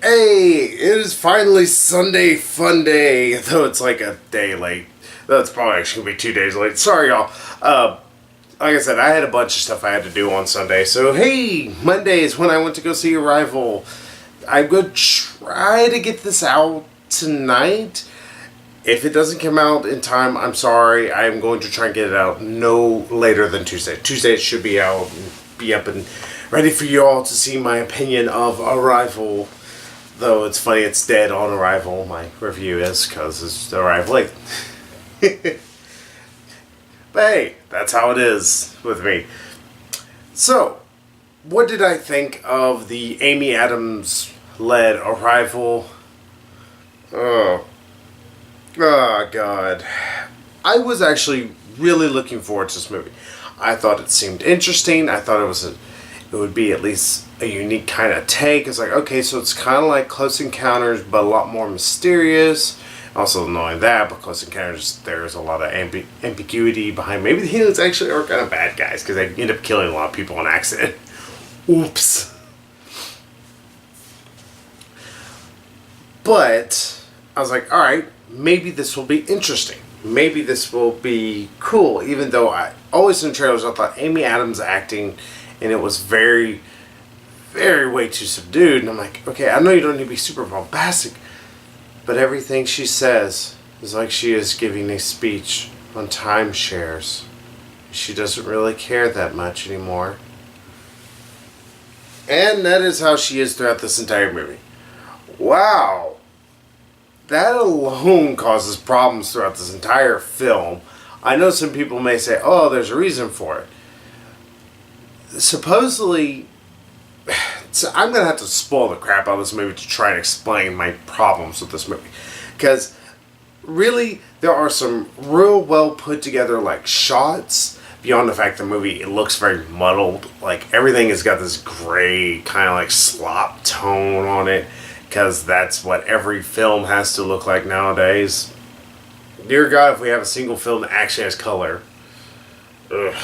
Hey, it is finally Sunday Funday, though it's like a day late. Though it's probably actually gonna be 2 days late. Sorry, y'all. Like I said, I had a bunch of stuff I had to do on Sunday. So, hey, Monday is when I went to go see Arrival. I'm going to try to get this out tonight. If it doesn't come out in time, I'm sorry. I'm going to try and get it out no later than Tuesday. Tuesday it should be out and be up and ready for you all to see my opinion of Arrival. Though it's funny, it's dead on Arrival. My review is because it's arrived late. But hey, that's how it is with me. So, what did I think of the Amy Adams led Arrival? Oh God. I was actually really looking forward to this movie. I thought it seemed interesting. I thought it would be at least a unique kind of take. It's like, okay, so it's kind of like Close Encounters, but a lot more mysterious. Also, knowing that, but Close Encounters, there's a lot of ambiguity behind. Maybe the aliens actually are kind of bad guys because they end up killing a lot of people on accident. Oops. But I was like, all right, maybe this will be interesting. Maybe this will be cool. Even though I always in trailers I thought Amy Adams acting, and it was very, very way too subdued. And I'm like, okay, I know you don't need to be super bombastic, but everything she says is like she is giving a speech on timeshares. She doesn't really care that much anymore. And that is how she is throughout this entire movie. Wow. That alone causes problems throughout this entire film. I know some people may say, oh, there's a reason for it. Supposedly, so I'm going to have to spoil the crap out of this movie to try and explain my problems with this movie. Because, really, there are some real well put together, like, shots. Beyond the fact the movie, it looks very muddled. Like, everything has got this gray, kind of like slop tone on it. Because that's what every film has to look like nowadays. Dear God, if we have a single film that actually has color. Ugh.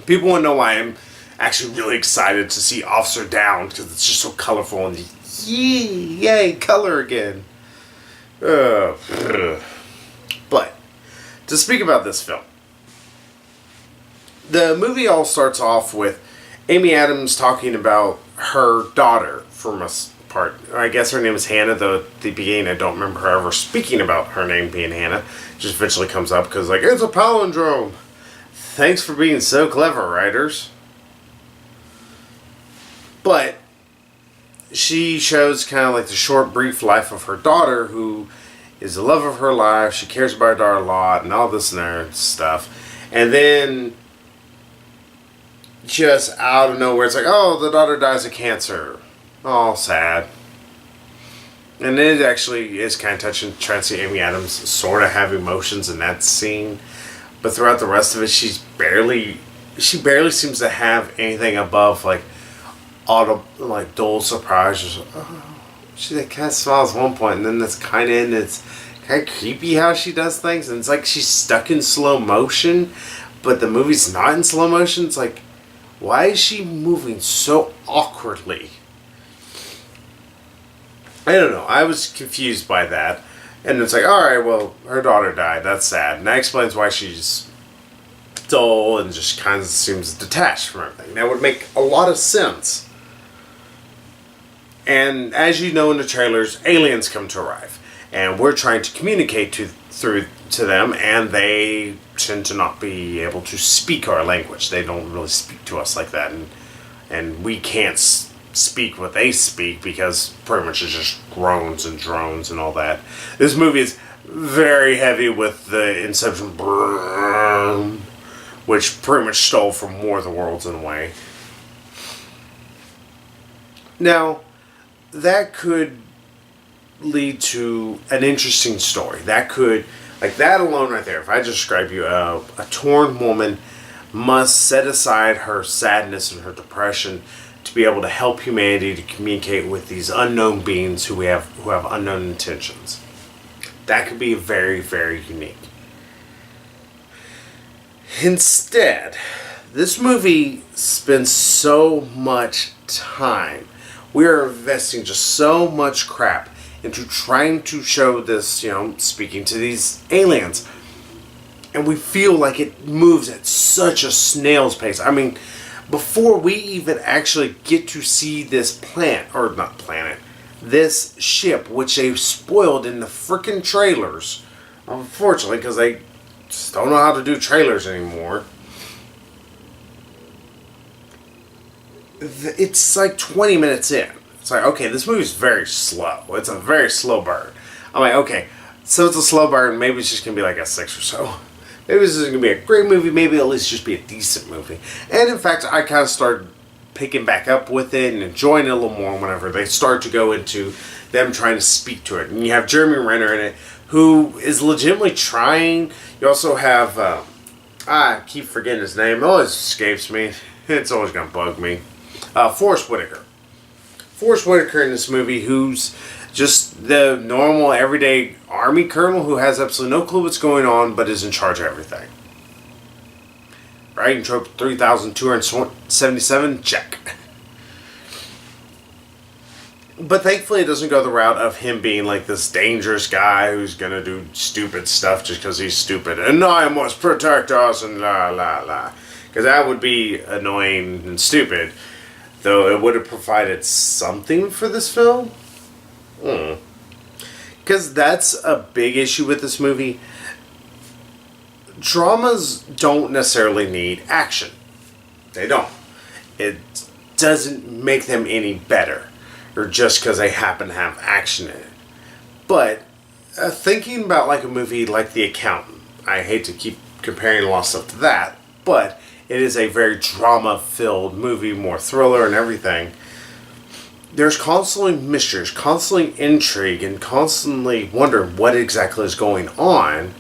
People want to know why I'm actually really excited to see Officer Down, because it's just so colorful and yay, color again. But to speak about this film, the movie all starts off with Amy Adams talking about her daughter from a part. I guess her name is Hannah, though at the beginning I don't remember her ever speaking about her name being Hannah. It just eventually comes up because, like, it's a palindrome. Thanks for being so clever, writers. But she shows kind of like the short, brief life of her daughter, who is the love of her life. She cares about her daughter a lot, and all this and that stuff. And then, just out of nowhere, it's like, oh, the daughter dies of cancer. Oh, sad. And it actually is kind of touching, trying to see Amy Adams sort of have emotions in that scene. But throughout the rest of it, she barely seems to have anything above, like, dull surprise. She kind of smiles at one point, and then that's kind of in. It's kind of creepy how she does things, and it's like she's stuck in slow motion, but the movie's not in slow motion. It's like, why is she moving so awkwardly? I don't know. I was confused by that. And it's like, alright, well, her daughter died. That's sad. And that explains why she's dull and just kind of seems detached from everything. That would make a lot of sense. And as you know in the trailers, aliens come to arrive. And we're trying to communicate to them, and they tend to not be able to speak our language. They don't really speak to us like that. And we can't speak what they speak because pretty much it's just groans and drones and all that. This movie is very heavy with the Inception brrrr, which pretty much stole from War of the Worlds in a way. Now, that could lead to an interesting story. That could, like that alone right there, if I describe you, a torn woman must set aside her sadness and her depression to be able to help humanity to communicate with these unknown beings who have unknown intentions. That could be very, very unique. Instead, this movie spends so much time We are investing just so much crap into trying to show this, speaking to these aliens. And we feel like it moves at such a snail's pace. I mean, before we even actually get to see this this ship, which they spoiled in the freaking trailers, unfortunately, because they just don't know how to do trailers anymore. It's like 20 minutes in. It's like, okay, this movie's very slow. It's a very slow burn. I'm like, okay, so it's a slow burn. Maybe it's just going to be like a 6 or so. Maybe this isn't going to be a great movie. Maybe at least just be a decent movie. And in fact, I kind of started picking back up with it and enjoying it a little more whenever they start to go into them trying to speak to it. And you have Jeremy Renner in it, who is legitimately trying. You also have, I keep forgetting his name. It always escapes me. It's always going to bug me. Forrest Whitaker. Forrest Whitaker in this movie, who's just the normal, everyday Army colonel who has absolutely no clue what's going on, but is in charge of everything. Right? And trope 3,277, check. But thankfully it doesn't go the route of him being like this dangerous guy who's going to do stupid stuff just because he's stupid. And I must protect us and la la la. Because that would be annoying and stupid. Though it would have provided something for this film. Because that's a big issue with this movie. Dramas don't necessarily need action. They don't. It doesn't make them any better. Or just because they happen to have action in it. But thinking about like a movie like The Accountant. I hate to keep comparing a lot of stuff to that. But it is a very drama-filled movie, more thriller and everything. There's constantly mysteries, constantly intrigue, and constantly wondering what exactly is going on.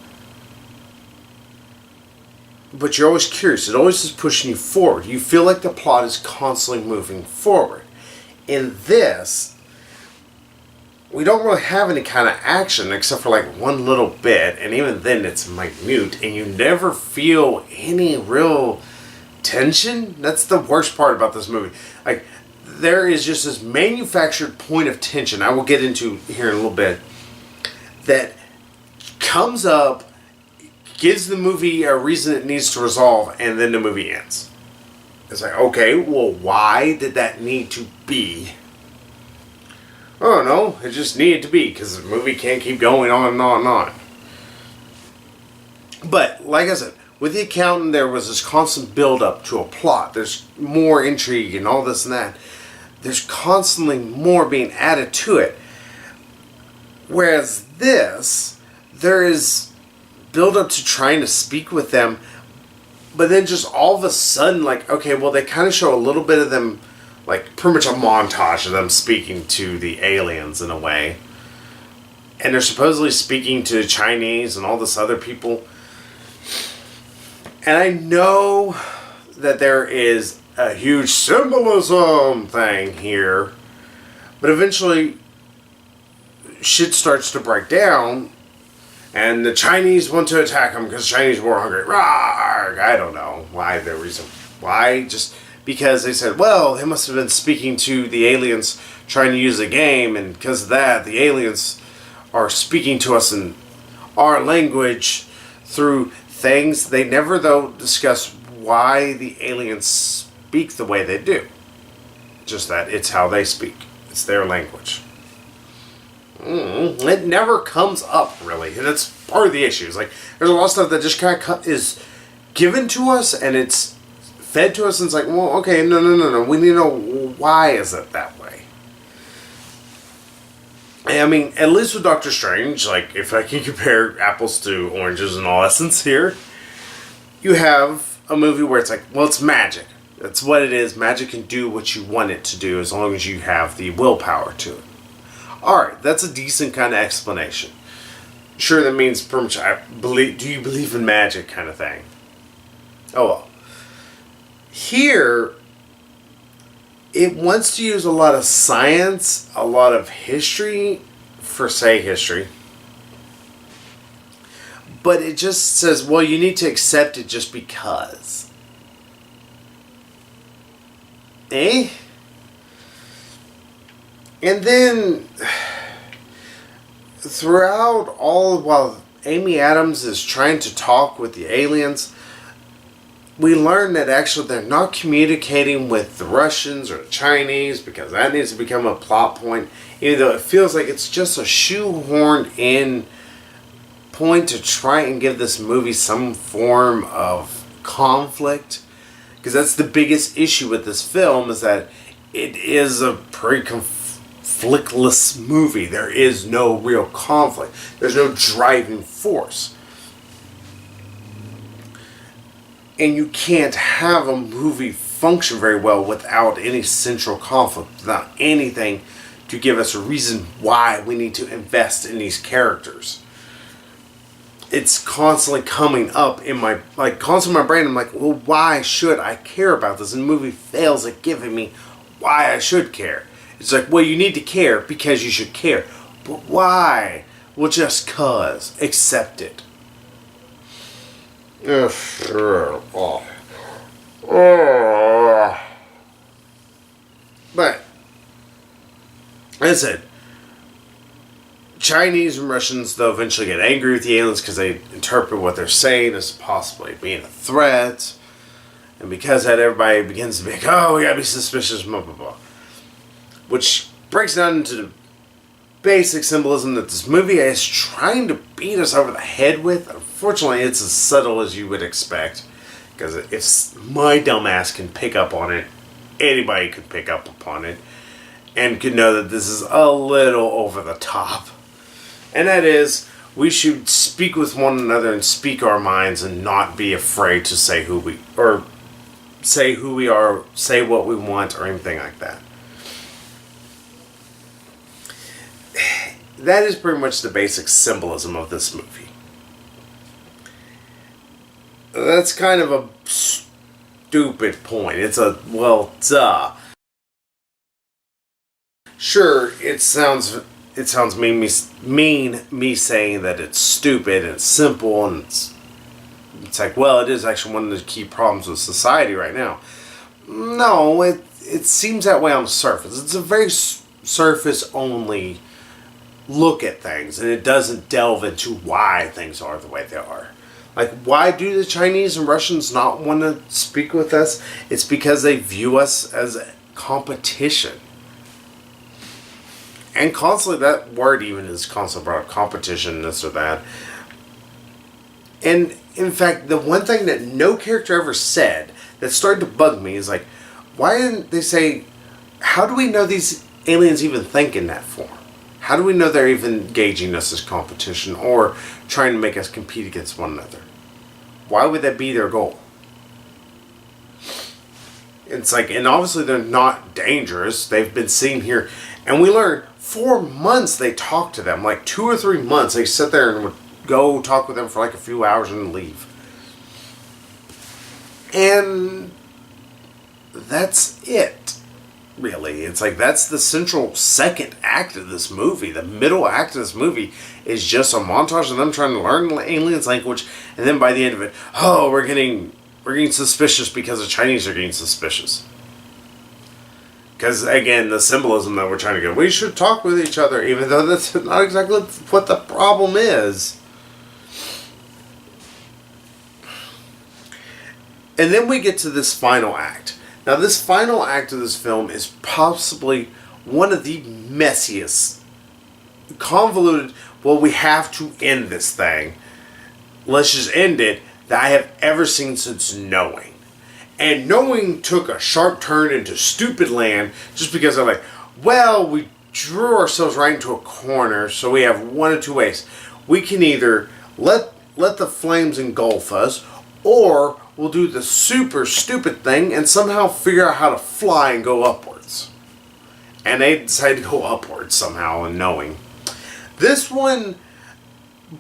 But you're always curious. It always is pushing you forward. You feel like the plot is constantly moving forward. In this, we don't really have any kind of action except for like one little bit, and even then it's minute, and you never feel any real tension. That's the worst part about this movie. Like, there is just this manufactured point of tension, I will get into here in a little bit, that comes up, gives the movie a reason it needs to resolve, and then the movie ends. It's like, okay, well, why did that need to be? Oh no, it just needed to be, because the movie can't keep going on and on and on. But, like I said, with The Accountant, there was this constant build-up to a plot. There's more intrigue and all this and that. There's constantly more being added to it. Whereas this, there is build-up to trying to speak with them, but then just all of a sudden, like, okay, well, they kind of show a little bit of them, like, pretty much a montage of them speaking to the aliens in a way. And they're supposedly speaking to Chinese and all this other people. And I know that there is a huge symbolism thing here, but eventually shit starts to break down, and the Chinese want to attack them because the Chinese were hungry. Rawr! I don't know why the reason. Why? Just because they said, well, they must have been speaking to the aliens trying to use a game, and because of that, the aliens are speaking to us in our language through things. They never, though, discuss why the aliens speak the way they do. Just that it's how they speak. It's their language. It never comes up, really. And that's part of the issue. It's like, there's a lot of stuff that just kind of is given to us, and it's fed to us, and it's like, well, okay, no. We need to know, why is it that way? I mean, at least with Doctor Strange, like, if I can compare apples to oranges in all essence here, you have a movie where it's like, well, it's magic. That's what it is. Magic can do what you want it to do as long as you have the willpower to it. Alright, that's a decent kind of explanation. Sure, that means pretty much, do you believe in magic kind of thing. Oh well. Here, it wants to use a lot of science, a lot of history, for say history. But it just says, well, you need to accept it just because. And then, throughout all, while Amy Adams is trying to talk with the aliens, we learn that actually they're not communicating with the Russians or the Chinese, because that needs to become a plot point, even though it feels like it's just a shoehorned in point to try and give this movie some form of conflict. Because that's the biggest issue with this film, is that it is a pretty conflictless movie. There is no real conflict. There's no driving force. And you can't have a movie function very well without any central conflict, without anything to give us a reason why we need to invest in these characters. It's constantly coming up in my, constantly in my brain. I'm like, well, why should I care about this? And the movie fails at giving me why I should care. It's like, well, you need to care because you should care. But why? Well, just cause. Accept it. But, as I said, Chinese and Russians, they'll eventually get angry with the aliens because they interpret what they're saying as possibly being a threat. And because that, everybody begins to be like, oh, we gotta be suspicious, blah, blah, blah. Which breaks down into the basic symbolism that this movie is trying to beat us over the head with. Unfortunately, it's as subtle as you would expect. Because if my dumbass can pick up on it, anybody could pick up upon it. And could know that this is a little over the top. And that is, we should speak with one another and speak our minds and not be afraid to say who we are, say what we want, or anything like that. That is pretty much the basic symbolism of this movie. That's kind of a stupid point. It's a, well, duh. Sure, it sounds mean me saying that it's stupid and it's simple, and it's like, well, it is actually one of the key problems with society right now. No, it seems that way on the surface. It's a very surface only look at things, and it doesn't delve into why things are the way they are. Like, why do the Chinese and Russians not want to speak with us? It's because they view us as competition. And constantly, that word even is constantly brought up, competition, this or that. And, in fact, the one thing that no character ever said that started to bug me is like, why didn't they say, how do we know these aliens even think in that form? How do we know they're even gauging us as competition or trying to make us compete against one another? Why would that be their goal? It's like, and obviously they're not dangerous. They've been seen here. And we learned 4 months they talked to them. Like 2 or 3 months they sit there and would go talk with them for like a few hours and leave. And that's it. Really, it's like that's the central second act of this movie. The middle act of this movie is just a montage of them trying to learn aliens language, and then by the end of it, oh, we're getting suspicious because the Chinese are getting suspicious. Because again, the symbolism that we're trying to get, we should talk with each other, even though that's not exactly what the problem is. And then we get to this final act. Now, this final act of this film is possibly one of the messiest, convoluted, well, we have to end this thing, let's just end it, that I have ever seen since Knowing. And Knowing took a sharp turn into stupid land just because they're like, well, we drew ourselves right into a corner, so we have one of two ways. We can either let the flames engulf us, or we'll do the super stupid thing and somehow figure out how to fly and go upwards. And they decided to go upwards somehow in Knowing. This one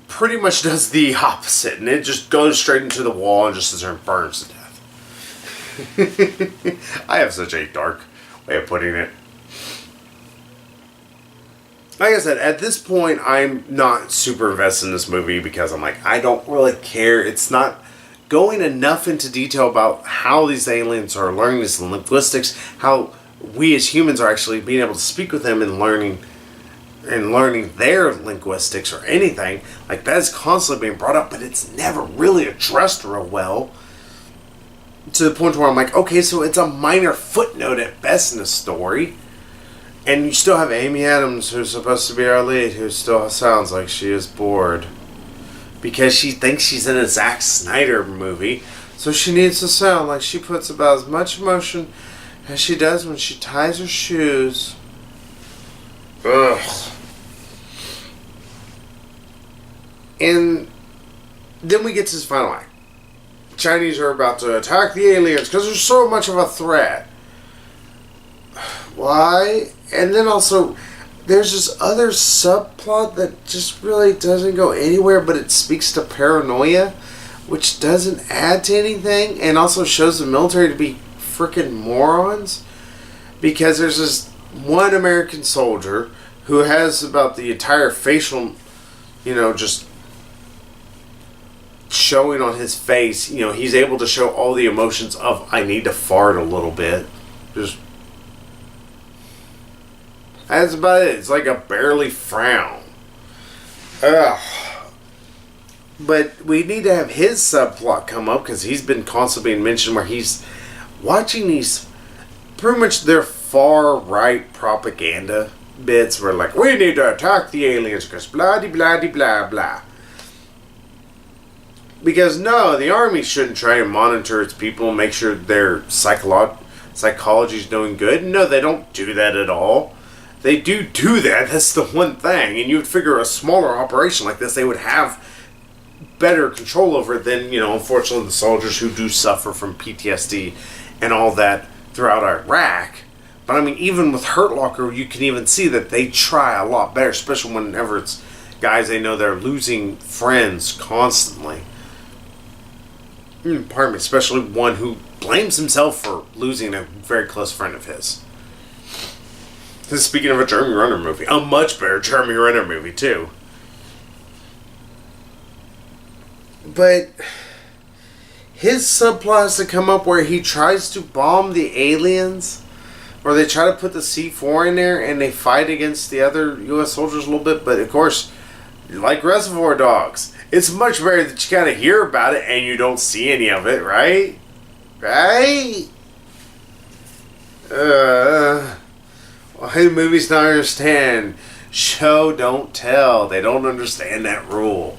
pretty much does the opposite, and it just goes straight into the wall and just sits there and burns to death. I have such a dark way of putting it. Like I said, at this point, I'm not super invested in this movie because I'm like, I don't really care. It's not going enough into detail about how these aliens are learning this linguistics, how we as humans are actually being able to speak with them and learning their linguistics or anything. Like, that is constantly being brought up, but it's never really addressed real well. To the point where I'm like, okay, so it's a minor footnote at best in the story. And you still have Amy Adams, who's supposed to be our lead, who still sounds like she is bored. Because she thinks she's in a Zack Snyder movie. So she needs to sound like she puts about as much emotion as she does when she ties her shoes. Ugh. And then we get to this final act. Chinese are about to attack the aliens because there's so much of a threat. Why? And then also, there's this other subplot that just really doesn't go anywhere, but it speaks to paranoia, which doesn't add to anything, and also shows the military to be freaking morons. Because there's this one American soldier who has about the entire facial, just showing on his face. He's able to show all the emotions of, I need to fart a little bit. That's about it. It's like a barely frown. Ugh. But we need to have his subplot come up, because he's been constantly being mentioned, where he's watching these, pretty much their far right propaganda bits where, like, we need to attack the aliens because blah de blah de blah blah. Because no, the army shouldn't try and monitor its people and make sure their psychology is doing good. No, they don't do that at all. They do that. That's the one thing. And you would figure a smaller operation like this, they would have better control over it than, unfortunately, the soldiers who do suffer from PTSD and all that throughout Iraq. But I mean, even with Hurt Locker, you can even see that they try a lot better, especially whenever it's guys they know they're losing friends constantly. Pardon me, especially one who blames himself for losing a very close friend of his. Speaking of a Jeremy Renner movie, a much better Jeremy Renner movie too. But his subplot has to come up where he tries to bomb the aliens, or they try to put the C4 in there and they fight against the other U.S. soldiers a little bit. But of course, like Reservoir Dogs, it's much better that you kind of hear about it and you don't see any of it, right? Right? Why do movies not understand? Show, don't tell. They don't understand that rule.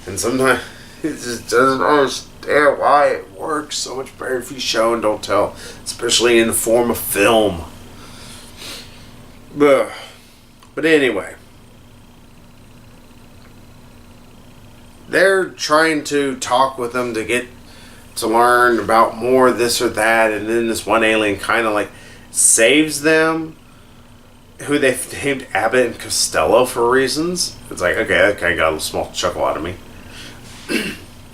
And sometimes it just doesn't understand why it works so much better if you show and don't tell. Especially in the form of film. But anyway. They're trying to talk with them to get to learn about more this or that. And then this one alien kind of like saves them, who they've named Abbott and Costello for reasons. It's like, okay, that kind of got a small chuckle out of me.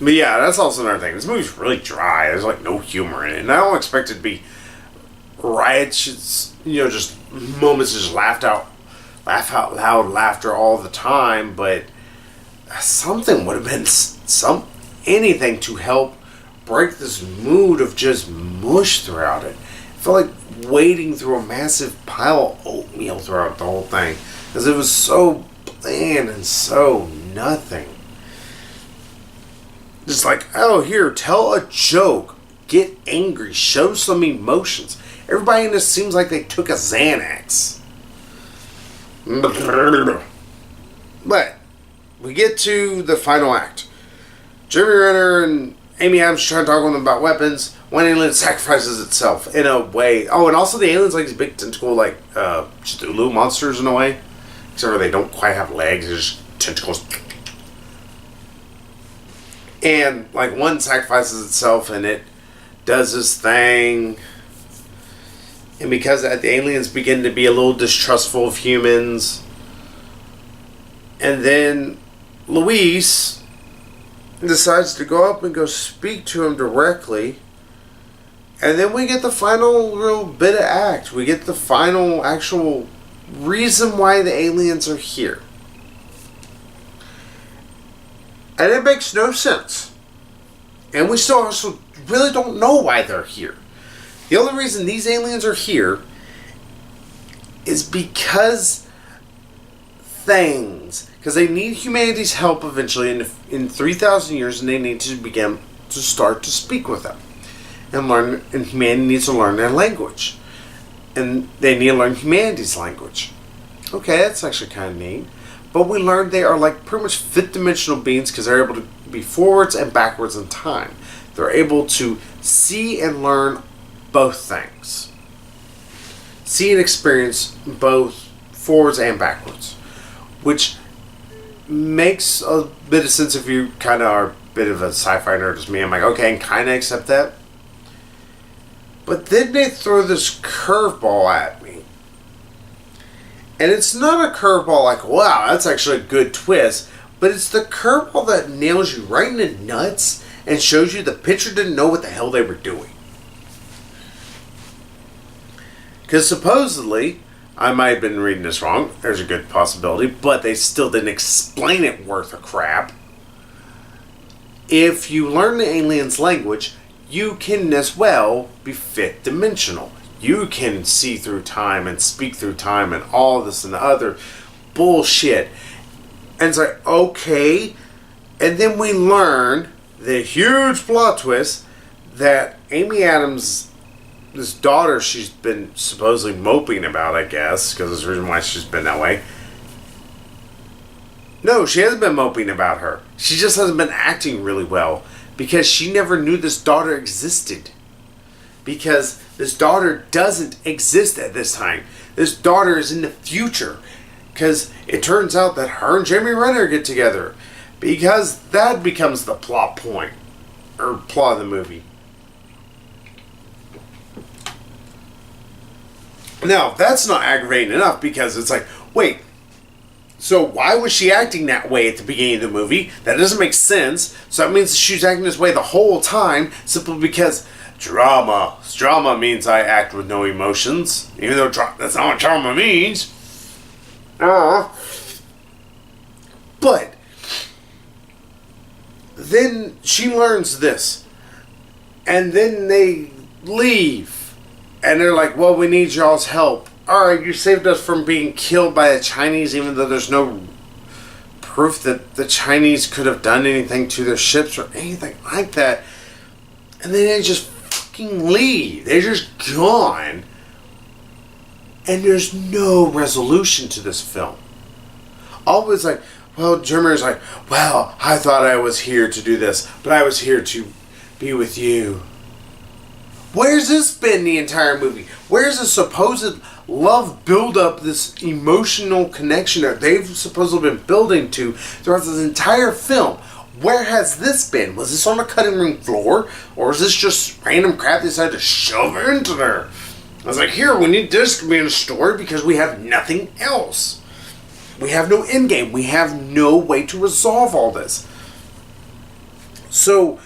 But yeah, that's also another thing. This movie's really dry. There's like no humor in it. And I don't expect it to be riots, just moments of just laugh out loud laughter all the time. But something would have been anything to help break this mood of just mush throughout it. I felt like wading through a massive pile of oatmeal throughout the whole thing, because it was so bland and so nothing. Just like, oh, here, tell a joke, get angry, show some emotions. Everybody in this seems like they took a Xanax. But we get to the final act. Jeremy Renner and Amy Adams trying to talk with them about weapons. One alien sacrifices itself in a way. Oh, and also the aliens like these big tentacle, like Cthulhu monsters in a way. Except for they don't quite have legs, they're just tentacles. And like one sacrifices itself and it does this thing. And because the aliens begin to be a little distrustful of humans. And then Luis decides to go up and go speak to him directly. And then we get the final real bit of act. We get the final actual reason why the aliens are here. And it makes no sense. And we still also really don't know why they're here. The only reason these aliens are here is because because they need humanity's help eventually in 3,000 years, and they need to begin to start to speak with them and learn, and humanity needs to learn their language, and they need to learn humanity's language. Okay, that's actually kind of neat. But we learned they are like pretty much fifth dimensional beings because they're able to be forwards and backwards in time. They're able to see and learn both things. See and experience both forwards and backwards. Which makes a bit of sense if you kind of are a bit of a sci-fi nerd as me. I'm like, okay, I can kind of accept that. But then they throw this curveball at me. And it's not a curveball like, wow, that's actually a good twist. But it's the curveball that nails you right in the nuts and shows you the pitcher didn't know what the hell they were doing. Because supposedly, I might have been reading this wrong, there's a good possibility, but they still didn't explain it worth a crap. If you learn the alien's language, you can as well be fifth dimensional. You can see through time and speak through time and all this and the other bullshit. And it's like, okay. And then we learn the huge plot twist that Amy Adams' this daughter she's been supposedly moping about, I guess, because there's a reason why she's been that way. No, she hasn't been moping about her. She just hasn't been acting really well because she never knew this daughter existed. Because this daughter doesn't exist at this time. This daughter is in the future. Because it turns out that her and Jeremy Renner get together. Because that becomes the plot point. Or plot of the movie. Now, that's not aggravating enough because it's like, wait, so why was she acting that way at the beginning of the movie? That doesn't make sense. So that means she's acting this way the whole time simply because drama. Drama means I act with no emotions. Even though that's not what drama means. But then she learns this. And then they leave. And they're like, well, we need y'all's help. Alright, you saved us from being killed by the Chinese, even though there's no proof that the Chinese could have done anything to their ships or anything like that. And then they just fucking leave. They're just gone. And there's no resolution to this film. Always like, well, Jeremy's like, well, I thought I was here to do this, but I was here to be with you. Where's this been the entire movie? Where's the supposed love build-up, this emotional connection that they've supposedly been building to throughout this entire film? Where has this been? Was this on the cutting room floor? Or is this just random crap they decided to shove into there? I was like, here, we need this to be in a story because we have nothing else. We have no endgame. We have no way to resolve all this. So,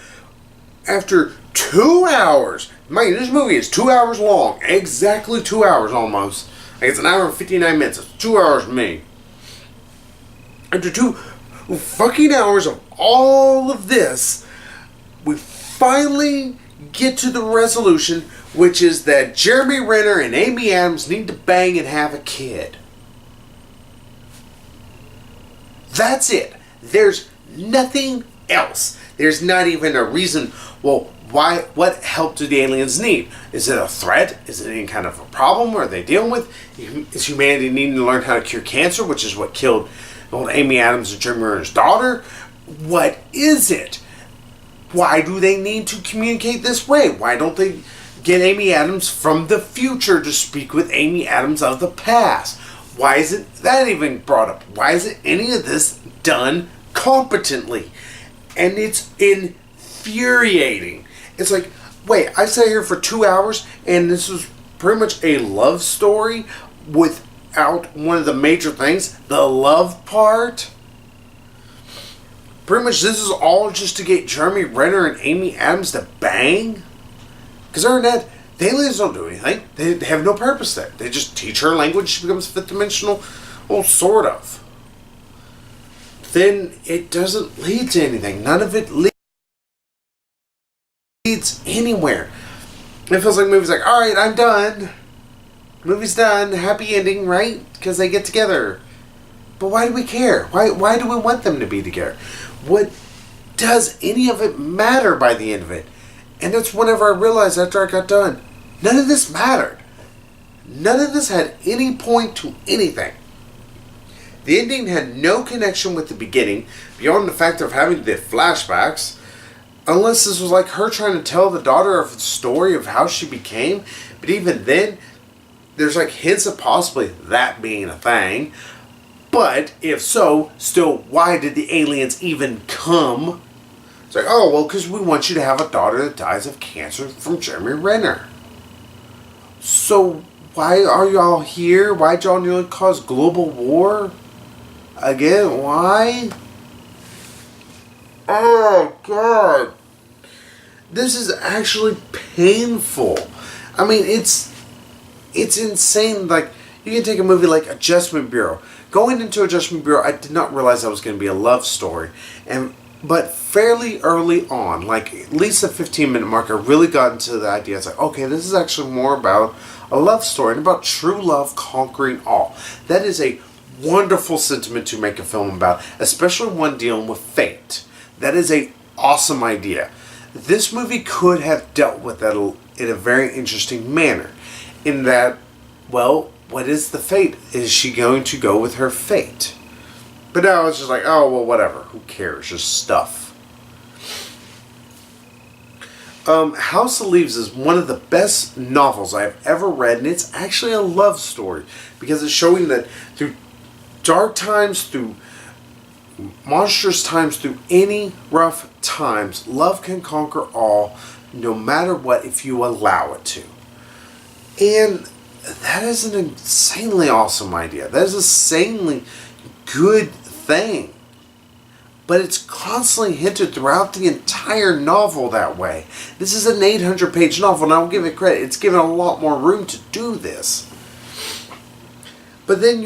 after 2 hours... Man, this movie is 2 hours long. Exactly 2 hours almost. Like it's an hour and 59 minutes. It's 2 hours to me. After 2 fucking hours of all of this, we finally get to the resolution, which is that Jeremy Renner and Amy Adams need to bang and have a kid. That's it. There's nothing else. There's not even a reason, well, why? What help do the aliens need? Is it a threat? Is it any kind of a problem? Are they dealing with? Is humanity needing to learn how to cure cancer, which is what killed old Amy Adams and Jeremy Renner's daughter? What is it? Why do they need to communicate this way? Why don't they get Amy Adams from the future to speak with Amy Adams of the past? Why isn't that even brought up? Why isn't any of this done competently? And it's infuriating. It's like, wait, I sat here for 2 hours and this was pretty much a love story without one of the major things, the love part. Pretty much this is all just to get Jeremy Renner and Amy Adams to bang. Because other than that, the aliens don't do anything. They have no purpose there. They just teach her language. She becomes fifth dimensional. Well, sort of. Then it doesn't lead to anything. None of it leads anywhere. It feels like the movie's like, alright, I'm done. Movie's done, happy ending, right? Because they get together. But why do we care? Why do we want them to be together? What does any of it matter by the end of it? And that's whenever I realized after I got done, none of this mattered. None of this had any point to anything. The ending had no connection with the beginning, beyond the fact of having the flashbacks, unless this was like her trying to tell the daughter of the story of how she became. But even then, there's like hints of possibly that being a thing. But if so, still, why did the aliens even come? It's like, oh, well, because we want you to have a daughter that dies of cancer from Jeremy Renner. So why are y'all here? Why'd y'all nearly cause global war? Again, why? Oh, God. This is actually painful. I mean, it's insane. Like, you can take a movie like Adjustment Bureau. Going into Adjustment Bureau, I did not realize that was going to be a love story. But fairly early on, like at least the 15-minute mark, I really got into the idea. It's like, okay, this is actually more about a love story and about true love conquering all. That is a wonderful sentiment to make a film about, especially one dealing with fate. That is a awesome idea. This movie could have dealt with that in a very interesting manner. In that, well, what is the fate? Is she going to go with her fate? But now it's just like, oh, well, whatever. Who cares? Just stuff. House of Leaves is one of the best novels I've ever read, and it's actually a love story because it's showing that through dark times, through monstrous times, through any rough times, love can conquer all, no matter what, if you allow it to. And that is an insanely awesome idea. That is an insanely good thing. But it's constantly hinted throughout the entire novel that way. This is an 800-page novel, and I'll give it credit. It's given a lot more room to do this. But then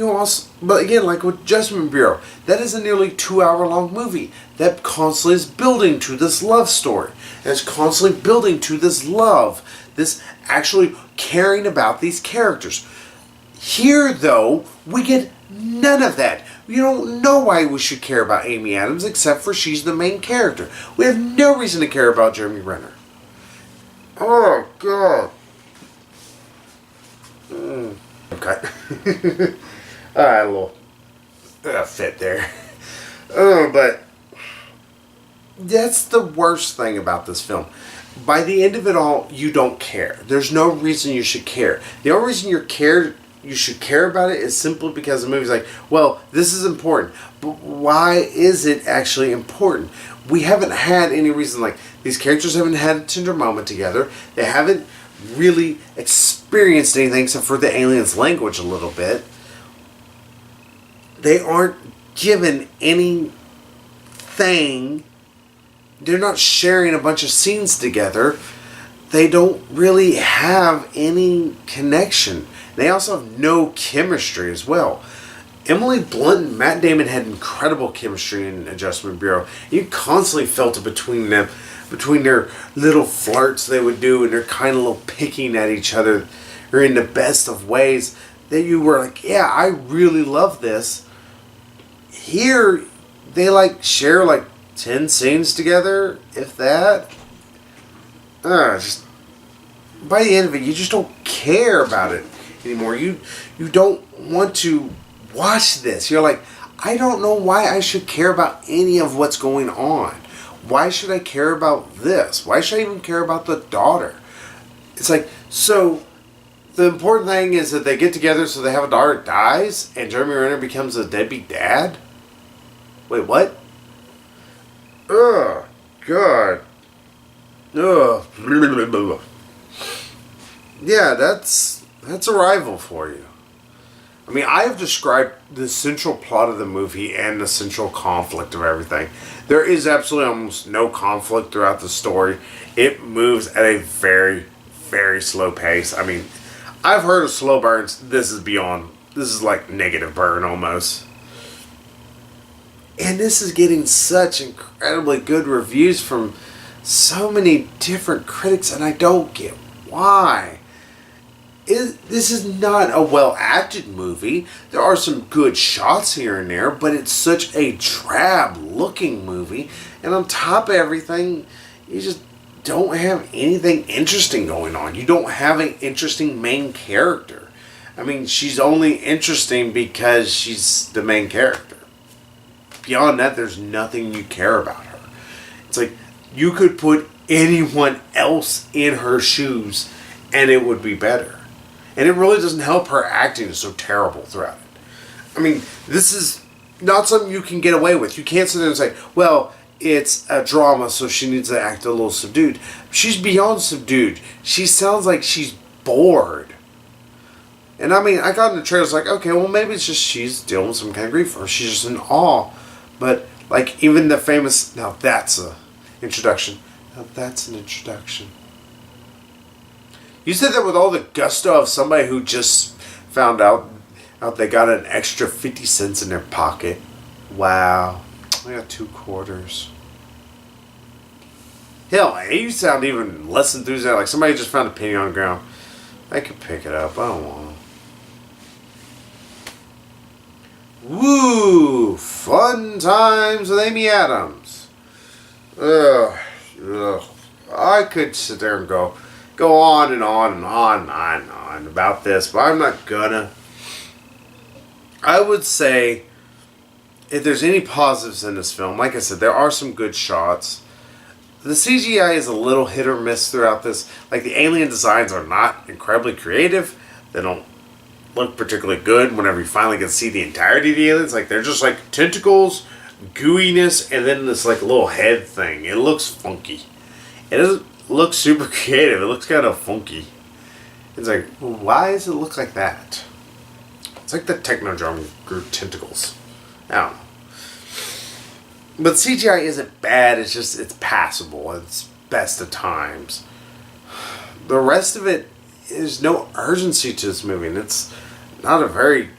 but again, like with Adjustment Bureau, that is a nearly 2-hour-long movie that constantly is building to this love story. And it's constantly building to this love, this actually caring about these characters. Here, though, we get none of that. We don't know why we should care about Amy Adams except for she's the main character. We have no reason to care about Jeremy Renner. Oh, God. Okay. Alright, a little fit there. But that's the worst thing about this film. By the end of it all, you don't care. There's no reason you should care. The only reason you should care about it is simply because the movie's like, well, this is important. But why is it actually important? We haven't had any reason, like, these characters haven't had a tender moment together. They haven't really experienced anything except for the aliens' language a little bit. They aren't given anything. They're not sharing a bunch of scenes together. They don't really have any connection. They also have no chemistry as well. Emily Blunt and Matt Damon had incredible chemistry in Adjustment Bureau. You constantly felt it between them, between their little flirts they would do, and they're kind of little picking at each other, or in the best of ways, that you were like, yeah, I really love this. Here, they like share like 10 scenes together, if that. Just by the end of it, you just don't care about it anymore. You don't want to watch this. You're like, I don't know why I should care about any of what's going on. Why should I care about this? Why should I even care about the daughter? It's like, so the important thing is that they get together so they have a daughter that dies and Jeremy Renner becomes a deadbeat dad? Wait, what? Ugh, God. Ugh. Yeah, that's Arrival for you. I mean, I have described the central plot of the movie and the central conflict of everything. There is absolutely almost no conflict throughout the story. It moves at a very, very slow pace. I mean, I've heard of slow burns. This is beyond. This is like negative burn almost. And this is getting such incredibly good reviews from so many different critics, and I don't get why. this is not a well acted movie. There are some good shots here and there, but it's such a drab looking movie. And on top of everything, you just don't have anything interesting going on. You don't have an interesting main character. I mean, she's only interesting because she's the main character. Beyond that, there's nothing you care about her. It's like you could put anyone else in her shoes and it would be better. And it really doesn't help her acting is so terrible throughout it. I mean, this is not something you can get away with. You can't sit there and say, well, it's a drama, so she needs to act a little subdued. She's beyond subdued. She sounds like she's bored. And I mean, I got in the trailer, I was like, okay, well, maybe it's just she's dealing with some kind of grief, or she's just in awe. But, like, even the famous, now that's a introduction. Now that's an introduction. You said that with all the gusto of somebody who just found out they got an extra 50 cents in their pocket. Wow. I got 2 quarters. Hell, you sound even less enthusiastic. Like somebody just found a penny on the ground. I could pick it up. I don't want to. Woo! Fun times with Amy Adams. Ugh. I could sit there and go on and on and on and on and on about this, but I'm not gonna. I would say if there's any positives in this film, like I said, there are some good shots. The CGI is a little hit or miss throughout this. Like, the alien designs are not incredibly creative. They don't look particularly good whenever you finally get to see the entirety of the aliens. Like, they're just like tentacles, gooiness, and then this like little head thing. It looks funky. It doesn't look super creative. It looks kind of funky. It's like, well, why does it look like that? It's like the Technodrome group tentacles. I don't know. But CGI isn't bad. It's just, it's passable. It's best of times. The rest of it, there's no urgency to this movie. And it's not a very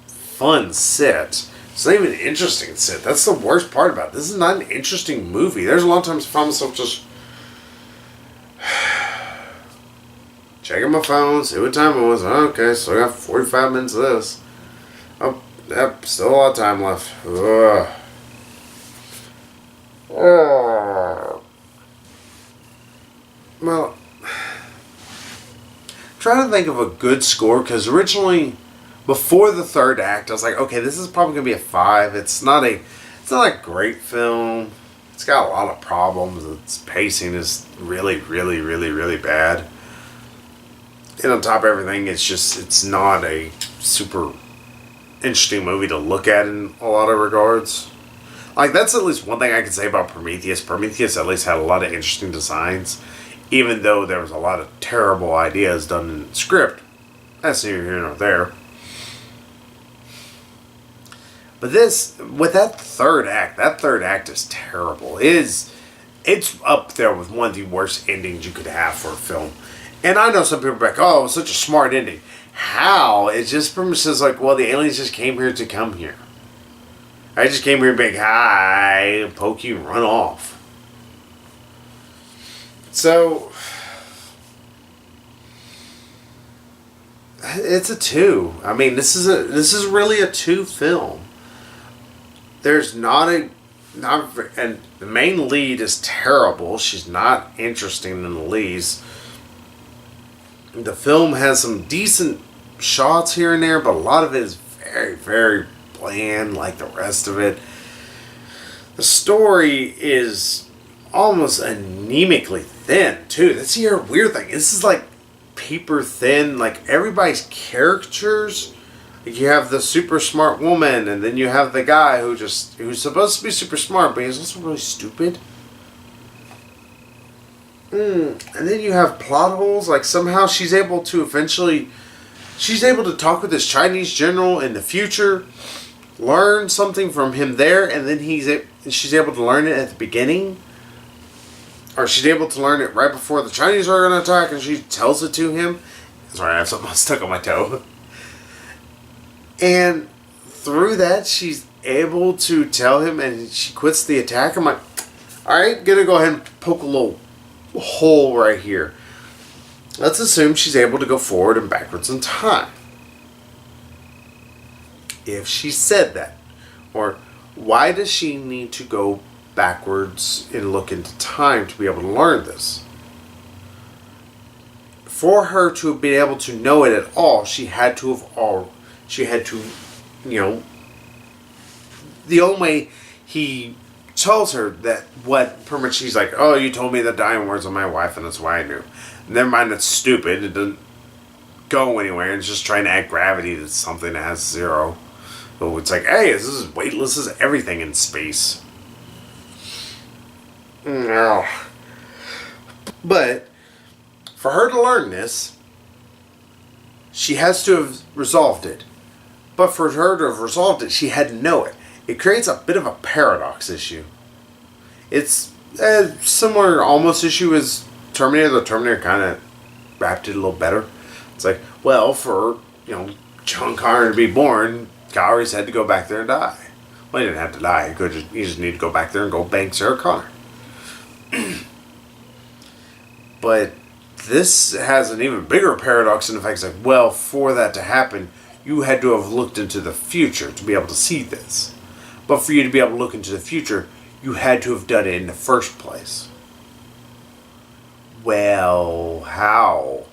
fun sit. It's not even an interesting sit. That's the worst part about it. This is not an interesting movie. There's a lot of times I found myself just checking my phone, see what time it was. Okay, so I got 45 minutes of this. Oh, yep, still a lot of time left. Ugh. Well, I'm trying to think of a good score, because originally, before the third act, I was like, okay, this is probably going to be a 5. It's not a great film. It's got a lot of problems. Its pacing is really, really, really, really bad. And on top of everything, it's not a super interesting movie to look at in a lot of regards. Like, that's at least one thing I can say about Prometheus. Prometheus at least had a lot of interesting designs, even though there was a lot of terrible ideas done in the script. That's neither here nor there. But this, with that third act is terrible. It's up there with one of the worst endings you could have for a film. And I know some people are like, oh, it was such a smart ending. How? It just pretty much says, like, well, the aliens just came here to come here. I just came here and big hi, poke you, and run off. So, it's a 2. I mean, this is really a 2 film. There's and the main lead is terrible. She's not interesting in the least. The film has some decent shots here and there, but a lot of it is very, very bland, like the rest of it. The story is almost anemically thin, too. That's the weird thing. This is like paper thin. Like, everybody's caricatures. Like, you have the super smart woman, and then you have the guy who's supposed to be super smart, but he's also really stupid. And then you have plot holes. Like, somehow she's able to talk with this Chinese general in the future, learn something from him there, and then she's able to learn it at the beginning. Or she's able to learn it right before the Chinese are going to attack, and she tells it to him. Sorry, I have something stuck on my toe. And through that, she's able to tell him, and she quits the attack. I'm like, alright, gonna go ahead and poke a little hole right here. let's assume she's able to go forward and backwards in time. If she said that, or why does she need to go backwards and look into time to be able to learn this? For her to have been able to know it at all, she had to, you know, the only way he tells her that what pretty much she's like, oh, you told me the dying words of my wife and that's why I knew. Never mind, that's stupid. It doesn't go anywhere. It's just trying to add gravity to something that has zero. So it's like, hey, this is weightless as everything in space. No. But for her to learn this, she has to have resolved it. But for her to have resolved it, she had to know it. It creates a bit of a paradox issue. It's a similar almost issue as Terminator. The Terminator kind of wrapped it a little better. It's like, well, for, John Connor to be born, Cowries had to go back there and die. Well, he didn't have to die. He just needed to go back there and go bang Sarah Connor. But this has an even bigger paradox in the fact it's like, well, for that to happen, you had to have looked into the future to be able to see this. But for you to be able to look into the future, you had to have done it in the first place. Well, how?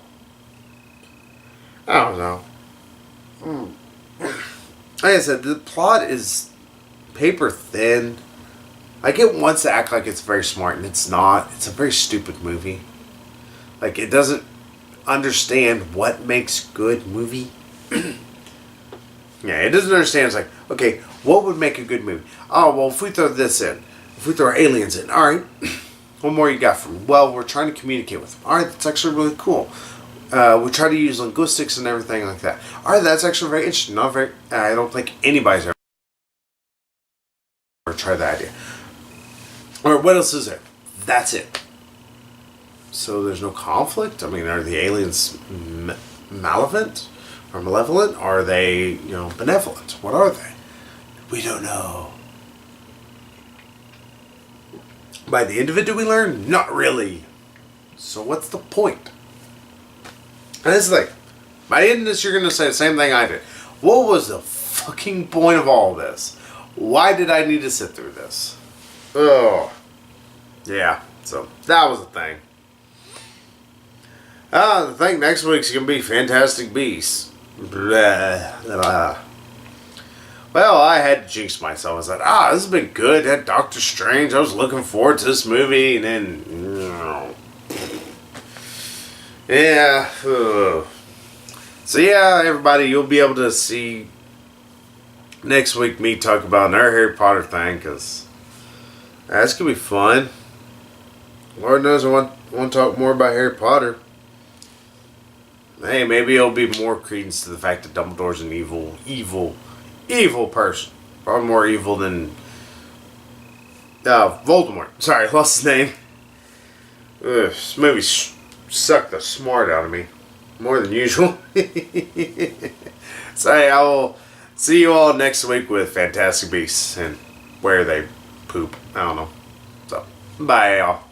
I don't know. Like I said, the plot is paper thin. Like, it wants to act like it's very smart, and it's not. It's a very stupid movie. Like, it doesn't understand what makes good movie. Yeah, it doesn't understand. It's like, okay, what would make a good movie? Oh, well, if we throw this in, if we throw aliens in, all right, what more you got from them? Well, we're trying to communicate with them. All right, that's actually really cool. We try to use linguistics and everything like that. All right, that's actually very interesting. Not very. I don't think anybody's ever tried that idea. All right, what else is there? That's it. So there's no conflict. I mean, are the aliens malevolent? Or malevolent? Are they, benevolent? What are they? We don't know. By the end of it, do we learn? Not really. So what's the point? And it's like, by the end of this, you're going to say the same thing I did. What was the fucking point of all this? Why did I need to sit through this? Oh. Yeah, so that was the thing. I think next week's going to be Fantastic Beasts. Blah, blah. Well, I had to jinx myself. I said, this has been good. That Doctor Strange, I was looking forward to this movie, and then, yeah. So yeah, everybody, you'll be able to see next week me talk about our Harry Potter thing, because that's going to be fun. Lord knows I want to talk more about Harry Potter. Hey, maybe it'll be more credence to the fact that Dumbledore's an evil person. Probably more evil than Voldemort. Sorry, I lost his name. This movie sucked the smart out of me. More than usual. So hey, I will see you all next week with Fantastic Beasts and where they poop. I don't know. So, bye y'all.